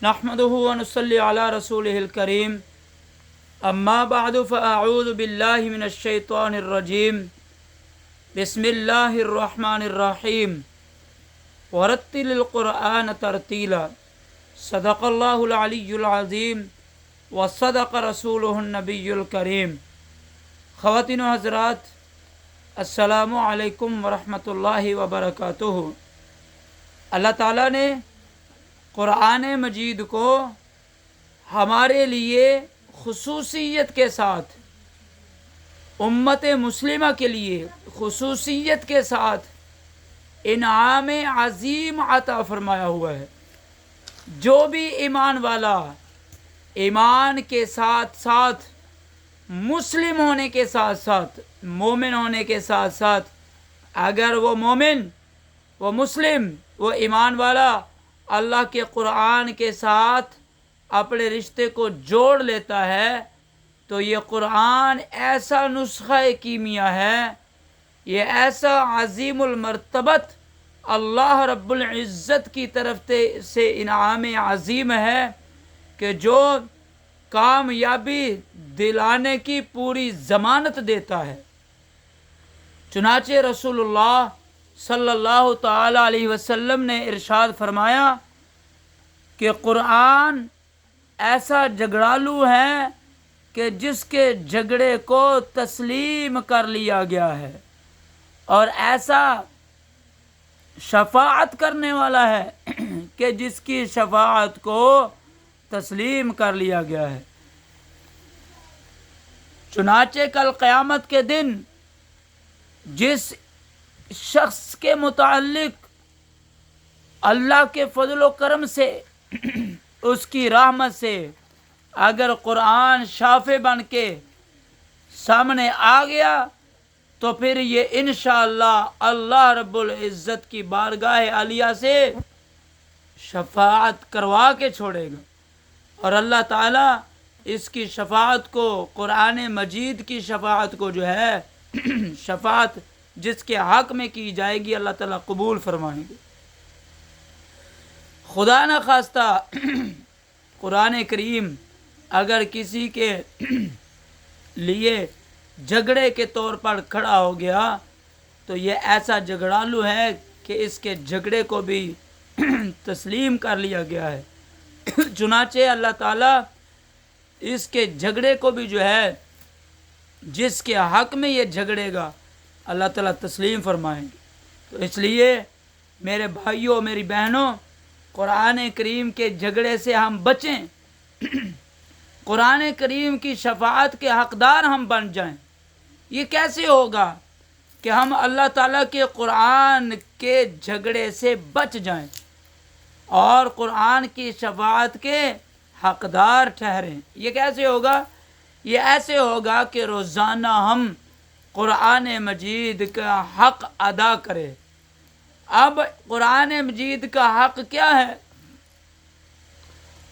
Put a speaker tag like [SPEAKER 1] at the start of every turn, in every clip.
[SPEAKER 1] نحمده ونصلي على رسوله الكريم اما بعد فاعوذ بالله من الشيطان الرجيم بسم الله الرحمن الرحيم ورتل القرآن ترتيلا صدق الله العلي العظيم وصدق رسوله النبي الكريم۔ خواتین و حضرات، السلام علیکم ورحمۃ اللہ وبرکاتہ۔ اللہ تعالیٰ نے قرآن مجید کو ہمارے لیے خصوصیت کے ساتھ، امت مسلمہ کے لیے خصوصیت کے ساتھ انعام عظیم عطا فرمایا ہوا ہے۔ جو بھی ایمان والا ایمان کے ساتھ ساتھ، مسلم ہونے کے ساتھ ساتھ، مومن ہونے کے ساتھ ساتھ، اگر وہ مومن، وہ مسلم، وہ ایمان والا اللہ کے قرآن کے ساتھ اپنے رشتے کو جوڑ لیتا ہے تو یہ قرآن ایسا نسخہ کیمیا ہے، یہ ایسا عظیم المرتبت اللہ رب العزت کی طرف سے انعام عظیم ہے کہ جو کامیابی دلانے کی پوری ضمانت دیتا ہے۔ چنانچہ رسول اللہ صلی اللہ تعالی علیہ وسلم نے ارشاد فرمایا کہ قرآن ایسا جھگڑالو ہے کہ جس کے جھگڑے کو تسلیم کر لیا گیا ہے، اور ایسا شفاعت کرنے والا ہے کہ جس کی شفاعت کو تسلیم کر لیا گیا ہے۔ چنانچہ کل قیامت کے دن جس شخص کے متعلق اللہ کے فضل و کرم سے، اس کی رحمت سے اگر قرآن شافع بن کے سامنے آ گیا تو پھر یہ انشاءاللہ اللہ رب العزت کی بارگاہ عالیہ سے شفاعت کروا کے چھوڑے گا، اور اللہ تعالیٰ اس کی شفاعت کو، قرآن مجید کی شفاعت کو جو ہے شفاعت جس کے حق میں کی جائے گی، اللہ تعالیٰ قبول فرمائیں گے۔ خدا نہ خواستہ قرآن کریم اگر کسی کے لیے جھگڑے کے طور پر کھڑا ہو گیا تو یہ ایسا جھگڑالو ہے کہ اس کے جھگڑے کو بھی تسلیم کر لیا گیا ہے۔ چنانچہ اللہ تعالیٰ اس کے جھگڑے کو بھی جو ہے، جس کے حق میں یہ جھگڑے گا، اللہ تعالیٰ تسلیم فرمائیں گے۔ تو اس لیے میرے بھائیوں، میری بہنوں، قرآن کریم کے جھگڑے سے ہم بچیں، قرآن کریم کی شفاعت کے حقدار ہم بن جائیں۔ یہ کیسے ہوگا کہ ہم اللہ تعالیٰ کے قرآن کے جھگڑے سے بچ جائیں اور قرآن کی شفاعت کے حقدار ٹھہریں؟ یہ کیسے ہوگا؟ یہ ایسے ہوگا کہ روزانہ ہم قرآن مجید کا حق ادا کریں۔ اب قرآن مجید کا حق کیا ہے؟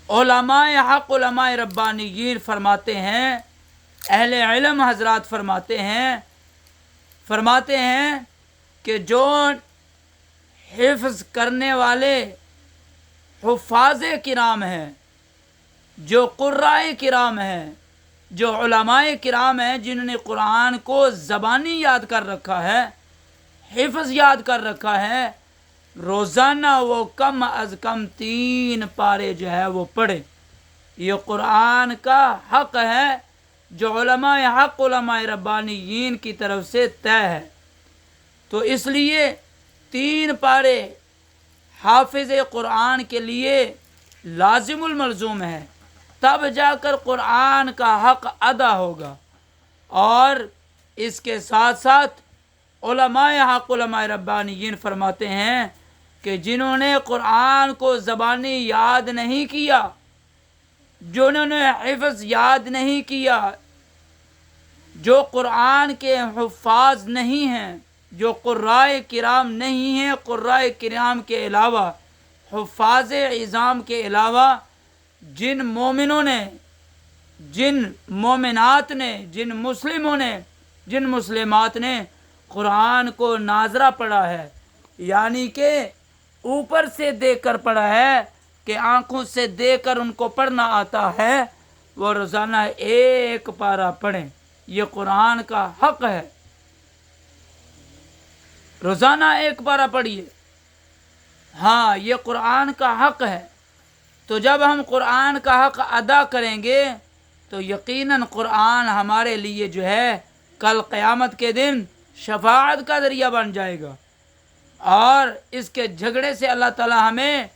[SPEAKER 1] علماء حق، علماء ربانیین فرماتے ہیں، اہل علم حضرات فرماتے ہیں کہ جو حفظ کرنے والے حفاظ کرام ہیں، جو قرائے کرام ہیں، جو علماء کرام ہیں، جنہوں نے قرآن کو زبانی یاد کر رکھا ہے، حفظ یاد کر رکھا ہے، روزانہ وہ کم از کم 3 پارے جو ہے وہ پڑھے۔ یہ قرآن کا حق ہے جو علماء حق، علماء ربانیین کی طرف سے طے ہے۔ تو اس لیے 3 پارے حافظ قرآن کے لیے لازم الملزوم ہے، تب جا کر قرآن کا حق ادا ہوگا۔ اور اس کے ساتھ ساتھ علماء حق، علماء ربانیین فرماتے ہیں کہ جنہوں نے قرآن کو زبانی یاد نہیں کیا، جنہوں نے حفظ یاد نہیں کیا، جو قرآن کے حفاظ نہیں ہیں، جو قرائے کرام نہیں ہیں، قرائے کرام کے علاوہ، حفاظ عظام کے علاوہ جن مومنوں نے، جن مومنات نے، جن مسلموں نے، جن مسلمات نے قرآن کو ناظرہ پڑھا ہے، یعنی کہ اوپر سے دیکھ کر پڑھا ہے، کہ آنکھوں سے دیکھ کر ان کو پڑھنا آتا ہے وہ روزانہ ایک پارہ پڑھیں. یہ قرآن کا حق ہے. روزانہ ایک پارہ پڑھیے. ہاں یہ قرآن کا حق ہے. تو جب ہم قرآن کا حق ادا کریں گے تو یقیناً قرآن ہمارے لیے جو ہے کل قیامت کے دن شفاعت کا ذریعہ بن جائے گا اور اس کے جھگڑے سے اللہ تعالی ہمیں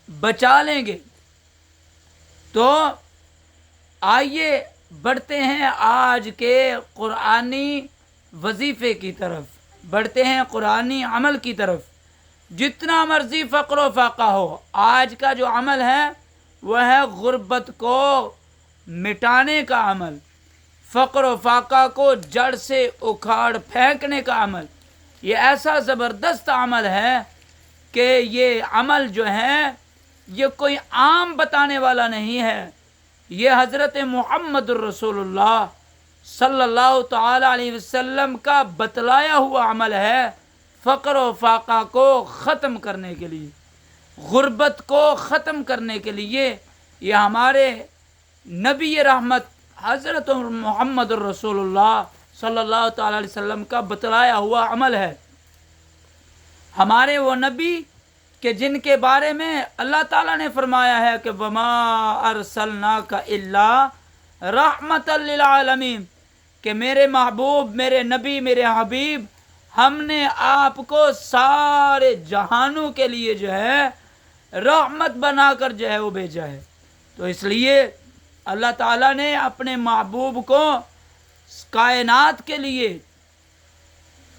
[SPEAKER 1] بچا لیں گے. تو آئیے بڑھتے ہیں آج کے قرآنی وظیفے کی طرف، بڑھتے ہیں قرآنی عمل کی طرف. جتنا مرضی فقر و فاقہ ہو، آج کا جو عمل ہے وہ ہے غربت کو مٹانے کا عمل، فقر و فاقہ کو جڑ سے اکھاڑ پھینکنے کا عمل. یہ ایسا زبردست عمل ہے کہ یہ عمل جو ہے یہ کوئی عام بتانے والا نہیں ہے. یہ حضرت محمد الرسول اللہ صلی اللہ تعالی علیہ وسلم کا بتلایا ہوا عمل ہے فقر و فاقہ کو ختم کرنے کے لیے، غربت کو ختم کرنے کے لیے. یہ ہمارے نبی رحمت حضرت محمد الرسول اللہ صلی اللہ تعالی علیہ وسلم کا بتلایا ہوا عمل ہے. ہمارے وہ نبی کہ جن کے بارے میں اللہ تعالیٰ نے فرمایا ہے کہ وَمَا أَرْسَلْنَاكَ إِلَّا رَحْمَةً لِلْعَالَمِينَ، کہ میرے محبوب، میرے نبی، میرے حبیب، ہم نے آپ کو سارے جہانوں کے لیے جو ہے رحمت بنا کر جو ہے وہ بھیجا ہے. تو اس لیے اللہ تعالیٰ نے اپنے محبوب کو کائنات کے لیے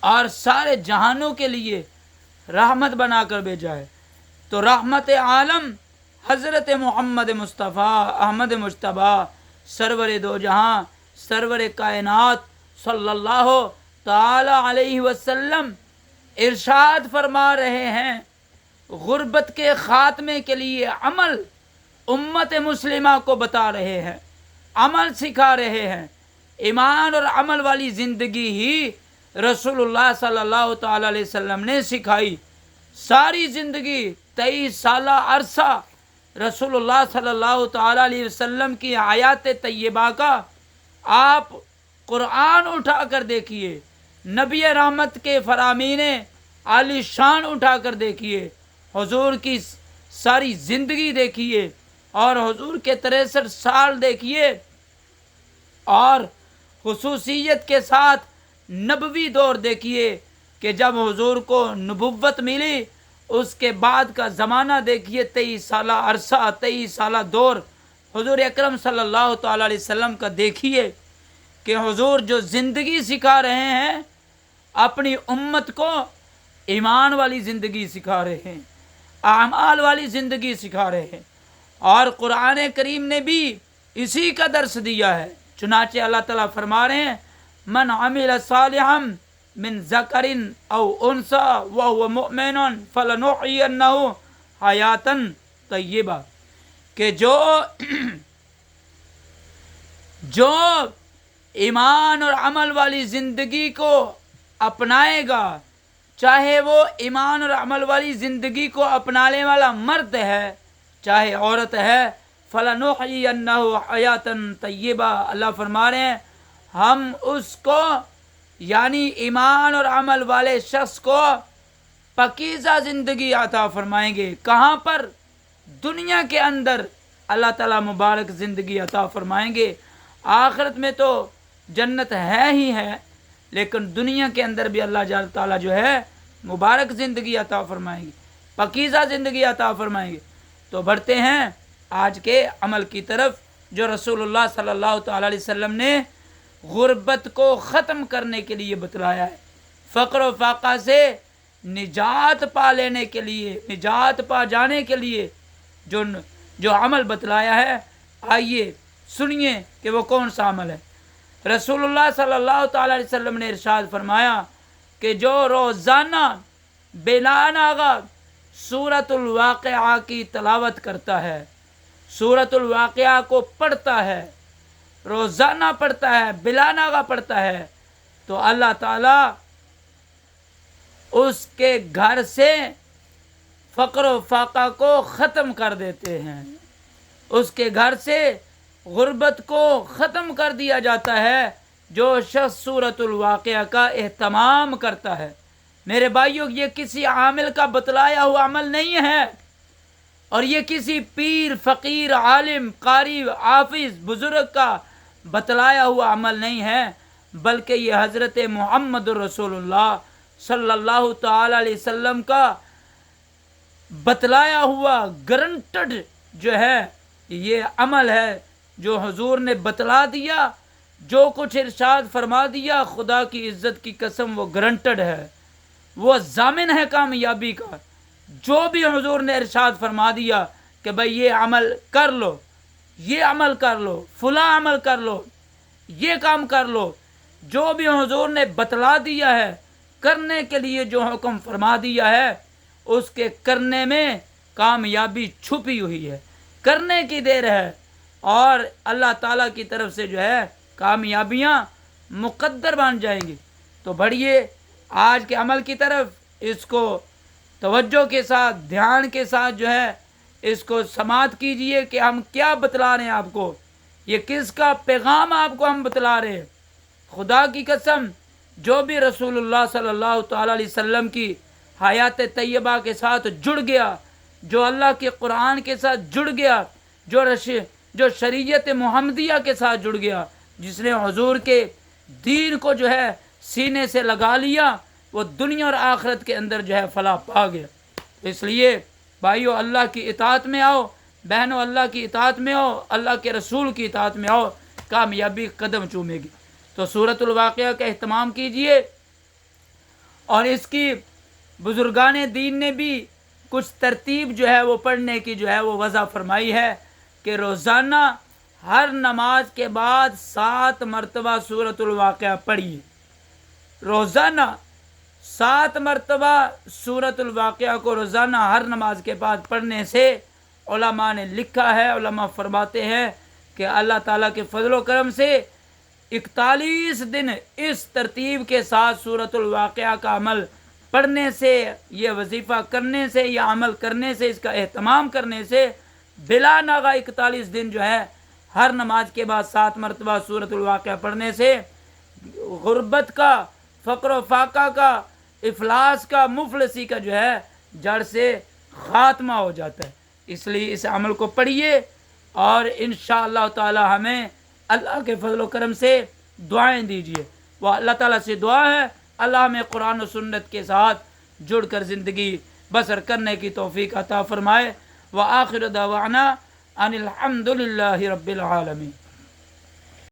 [SPEAKER 1] اور سارے جہانوں کے لیے رحمت بنا کر بھیجا ہے. تو رحمت عالم حضرت محمد مصطفیٰ احمد مجتبیٰ سرور دو جہاں سرور کائنات صلی اللہ تعالی علیہ وسلم ارشاد فرما رہے ہیں، غربت کے خاتمے کے لیے عمل امت مسلمہ کو بتا رہے ہیں، عمل سکھا رہے ہیں. ایمان اور عمل والی زندگی ہی رسول اللہ صلی اللہ تعالی علیہ وسلم نے سکھائی. ساری زندگی 23 سالہ عرصہ رسول اللہ صلی اللہ تعالی علیہ وسلم کی آیات طیبہ کا آپ قرآن اٹھا کر دیکھیے، نبی رحمت کے فرامین عالی شان اٹھا کر دیکھیے، حضور کی ساری زندگی دیکھیے اور حضور کے 63 سال دیکھیے اور خصوصیت کے ساتھ نبوی دور دیکھیے کہ جب حضور کو نبوت ملی اس کے بعد کا زمانہ دیکھیے، 23 سالہ عرصہ، 23 سالہ دور حضور اکرم صلی اللہ تعالی علیہ وسلم کا دیکھیے کہ حضور جو زندگی سکھا رہے ہیں اپنی امت کو، ایمان والی زندگی سکھا رہے ہیں، اعمال والی زندگی سکھا رہے ہیں. اور قرآن کریم نے بھی اسی کا درس دیا ہے. چنانچہ اللہ تعالیٰ فرما رہے ہیں من عمل صالحا من ذکر او انثی وهو مؤمن فلنحینہ حیاتا طیبہ، کہ جو ایمان اور عمل والی زندگی کو اپنائے گا، چاہے وہ ایمان اور عمل والی زندگی کو اپنانے والا مرد ہے چاہے عورت ہے، فلنحینہ حیاتا طیبہ، اللہ فرما رہے ہیں ہم اس کو یعنی ایمان اور عمل والے شخص کو پاکیزہ زندگی عطا فرمائیں گے. کہاں پر؟ دنیا کے اندر اللہ تعالیٰ مبارک زندگی عطا فرمائیں گے. آخرت میں تو جنت ہے ہی ہے، لیکن دنیا کے اندر بھی اللہ تعالیٰ جو ہے مبارک زندگی عطا فرمائیں گے، پاکیزہ زندگی عطا فرمائیں گے. تو بڑھتے ہیں آج کے عمل کی طرف جو رسول اللہ صلی اللہ تعالی علیہ وسلم نے غربت کو ختم کرنے کے لیے بتلایا ہے، فقر و فاقہ سے نجات پا لینے کے لیے، نجات پا جانے کے لیے جو عمل بتلایا ہے. آئیے سنیے کہ وہ کون سا عمل ہے. رسول اللہ صلی اللہ تعالی علیہ وسلم نے ارشاد فرمایا کہ جو روزانہ بلا ناغہ سورۃ الواقعہ کی تلاوت کرتا ہے، سورۃ الواقعہ کو پڑھتا ہے، روزانہ پڑھتا ہے، بلا ناغہ پڑھتا ہے، تو اللہ تعالیٰ اس کے گھر سے فقر و فاقہ کو ختم کر دیتے ہیں، اس کے گھر سے غربت کو ختم کر دیا جاتا ہے جو شخص سورۃ الواقعہ کا اہتمام کرتا ہے۔ میرے بھائیوں، یہ کسی عامل کا بتلایا ہوا عمل نہیں ہے، اور یہ کسی پیر، فقیر، عالم، قاری، حافظ، بزرگ کا بتلایا ہوا عمل نہیں ہے، بلکہ یہ حضرت محمد رسول اللہ صلی اللہ تعالی علیہ وسلم کا بتلایا ہوا گرنٹڈ جو ہے یہ عمل ہے، جو حضور نے بتلا دیا، جو کچھ ارشاد فرما دیا، خدا کی عزت کی قسم وہ گرنٹڈ ہے، وہ ضامن ہے کامیابی کا۔ جو بھی حضور نے ارشاد فرما دیا کہ بھئی یہ عمل کر لو، یہ عمل کر لو، فلاں عمل کر لو، یہ کام کر لو، جو بھی حضور نے بتلا دیا ہے، کرنے کے لیے جو حکم فرما دیا ہے، اس کے کرنے میں کامیابی چھپی ہوئی ہے، کرنے کی دیر ہے، اور اللہ تعالیٰ کی طرف سے جو ہے کامیابیاں مقدر بن جائیں گی۔ تو بڑھیے آج کے عمل کی طرف، اس کو توجہ کے ساتھ، دھیان کے ساتھ جو ہے اس کو سماعت کیجئے کہ ہم کیا بتلا رہے ہیں آپ کو، یہ کس کا پیغام آپ کو ہم بتلا رہے ہیں۔ خدا کی قسم، جو بھی رسول اللہ صلی اللہ تعالیٰ علیہ وسلم کی حیات طیبہ کے ساتھ جڑ گیا، جو اللہ کے قرآن کے ساتھ جڑ گیا، جو شریعت محمدیہ کے ساتھ جڑ گیا، جس نے حضور کے دین کو جو ہے سینے سے لگا لیا، وہ دنیا اور آخرت کے اندر جو ہے فلاح پا گیا۔ اس لیے بھائیو، اللہ کی اطاعت میں آؤ، بہنوں اللہ کی اطاعت میں آؤ، اللہ کے رسول کی اطاعت میں آؤ، کامیابی قدم چومے گی۔ تو سورۃ الواقعہ کا اہتمام کیجئے، اور اس کی بزرگان دین نے بھی کچھ ترتیب جو ہے وہ پڑھنے کی جو ہے وہ وضع فرمائی ہے کہ روزانہ ہر نماز کے بعد 7 مرتبہ سورۃ الواقعہ پڑھیے۔ روزانہ 7 مرتبہ سورۃ الواقعہ کو روزانہ ہر نماز کے بعد پڑھنے سے علماء نے لکھا ہے، علماء فرماتے ہیں کہ اللہ تعالیٰ کے فضل و کرم سے 41 دن اس ترتیب کے ساتھ سورۃ الواقعہ کا عمل پڑھنے سے، یہ وظیفہ کرنے سے، یہ عمل کرنے سے، اس کا اہتمام کرنے سے بلا ناغہ 41 دن جو ہے ہر نماز کے بعد 7 مرتبہ سورۃ الواقعہ پڑھنے سے غربت کا، فقر و فاقہ کا، افلاس کا، مفلسی کا جو ہے جڑ سے خاتمہ ہو جاتا ہے۔ اس لیے اس عمل کو پڑھیے، اور انشاءاللہ تعالی ہمیں اللہ کے فضل و کرم سے دعائیں دیجیے۔ وہ اللہ تعالیٰ سے دعا ہے اللہ ہمیں قرآن و سنت کے ساتھ جڑ کر زندگی بسر کرنے کی توفیق عطا فرمائے۔ وآخر دعوانا ان الحمد للہ رب العالمین۔